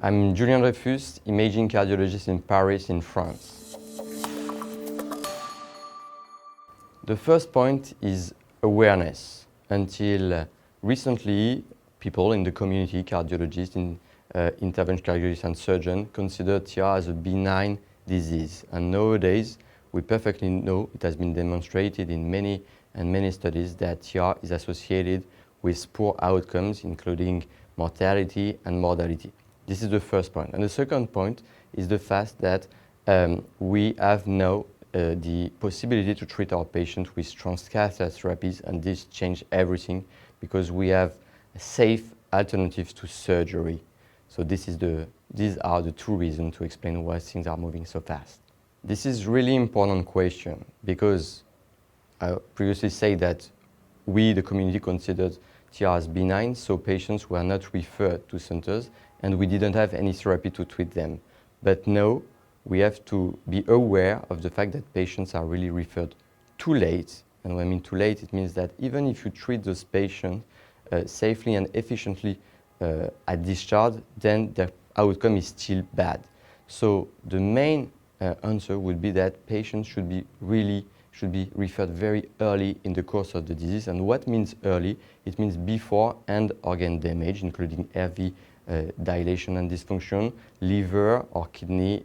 I'm Julien Dreyfus, imaging cardiologist in Paris, in France. The first point is awareness. Until recently, people in the community, cardiologists, interventional cardiologists and surgeons, consider TR as a benign disease. And nowadays, we perfectly know, it has been demonstrated in many studies, that TR is associated with poor outcomes, including mortality and morbidity. This is the first point. And the second point is the fact that we have now the possibility to treat our patients with transcatheter therapies, and this changed everything because we have safe alternatives to surgery. So these are the two reasons to explain why things are moving so fast. This is really important question because I previously said that we, the community, considered TR as benign, so patients were not referred to centers and we didn't have any therapy to treat them. But now we have to be aware of the fact that patients are really referred too late. And when I mean too late, it means that even if you treat those patients safely and efficiently at discharge, then the outcome is still bad. So the main answer would be that patients should be referred very early in the course of the disease. And what means early? It means before end organ damage, including RV dilation and dysfunction, liver or kidney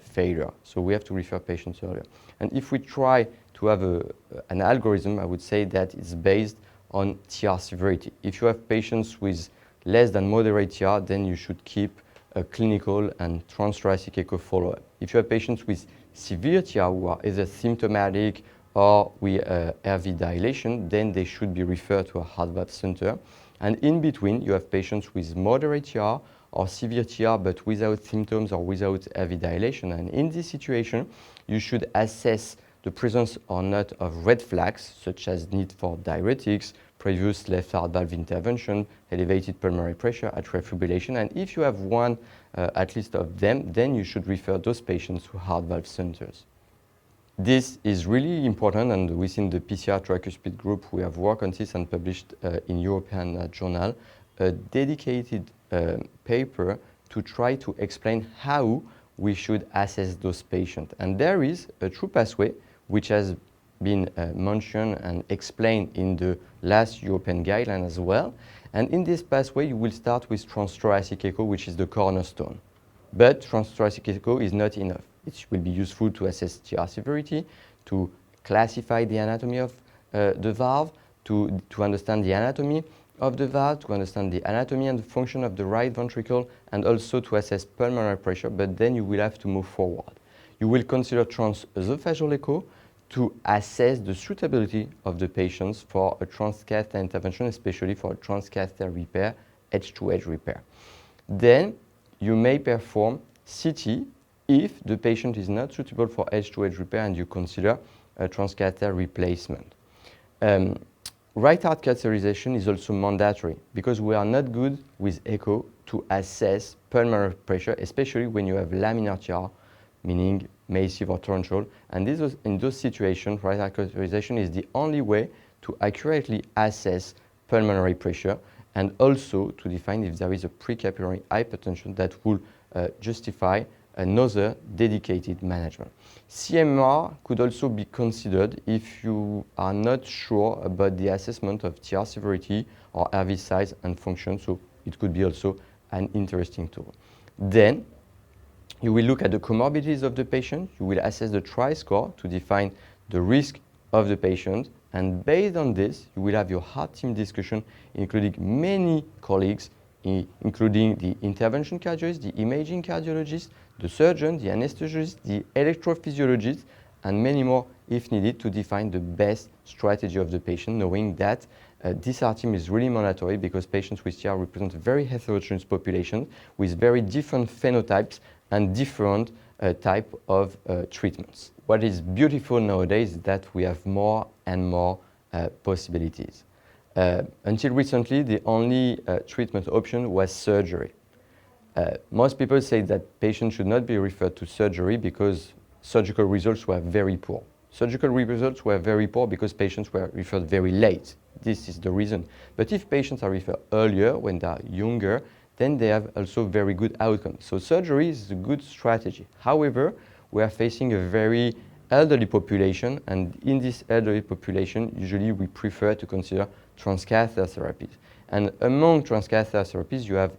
failure. So we have to refer patients earlier. And if we try to have an algorithm, I would say that it's based on TR severity. If you have patients with less than moderate TR, then you should keep a clinical and transthoracic echo follow-up. If you have patients with severe TR who are either symptomatic or with RV dilation, then they should be referred to a heart valve center. And in between, you have patients with moderate TR or severe TR but without symptoms or without RV dilation. And in this situation, you should assess the presence or not of red flags, such as need for diuretics, previous left heart valve intervention, elevated pulmonary pressure, atrial fibrillation. And if you have one at least of them, then you should refer those patients to heart valve centers. This is really important, and within the PCR Tricuspid group, we have worked on this and published in European journal a dedicated paper to try to explain how we should assess those patients. And there is a true pathway which has been mentioned and explained in the last European guideline as well. And in this pathway, you will start with transthoracic echo, which is the cornerstone. But transthoracic echo is not enough. It will be useful to assess TR severity, to classify the anatomy of the valve, to understand the anatomy of the valve, to understand the anatomy and the function of the right ventricle, and also to assess pulmonary pressure. But then you will have to move forward. You will consider transesophageal echo to assess the suitability of the patients for a transcatheter intervention, especially for a transcatheter repair, edge-to-edge repair. Then you may perform CT if the patient is not suitable for edge-to-edge repair and you consider a transcatheter replacement. Right heart catheterization is also mandatory because we are not good with echo to assess pulmonary pressure, especially when you have laminar TR, meaning massive or torrential. And in those situations, right heart catheterization is the only way to accurately assess pulmonary pressure and also to define if there is a precapillary hypertension that will justify another dedicated management. CMR could also be considered if you are not sure about the assessment of TR severity or RV size and function, so it could be also an interesting tool. Then you will look at the comorbidities of the patient, you will assess the tri-score to define the risk of the patient, and based on this, you will have your heart team discussion, including many colleagues, including the intervention cardiologist, the imaging cardiologist, the surgeon, the anesthesiologist, the electrophysiologist, and many more if needed to define the best strategy of the patient, knowing that this heart team is really mandatory because patients with TR represent a very heterogeneous population with very different phenotypes and different type of treatments. What is beautiful nowadays is that we have more and more possibilities. Until recently, the only treatment option was surgery. Most people say that patients should not be referred to surgery because surgical results were very poor. Surgical results were very poor because patients were referred very late. This is the reason. But if patients are referred earlier, when they are younger, then they have also very good outcomes. So surgery is a good strategy. However, we are facing a very elderly population, and in this elderly population, usually we prefer to consider transcatheter therapies. And among transcatheter therapies, you have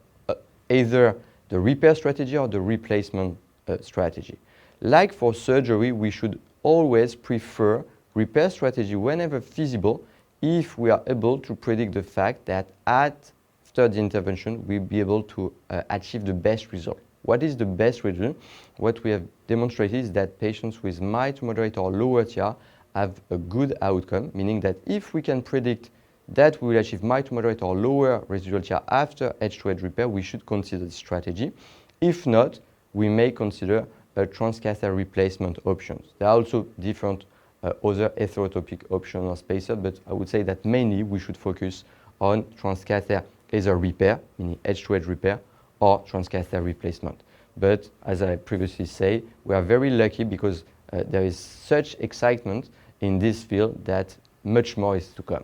either the repair strategy or the replacement strategy. Like for surgery, we should always prefer repair strategy whenever feasible if we are able to predict the fact that after the intervention, we'll be able to achieve the best result. What is the best result? What we have demonstrated is that patients with mild to moderate or lower TR have a good outcome, meaning that if we can predict that we will achieve mild to moderate or lower residual TR after edge-to-edge repair, we should consider this strategy. If not, we may consider transcatheter replacement options. There are also different other heterotopic options or spacers, but I would say that mainly we should focus on transcatheter either repair, meaning edge-to-edge repair, or transcatheter replacement. But as I previously said, we are very lucky because there is such excitement in this field that much more is to come.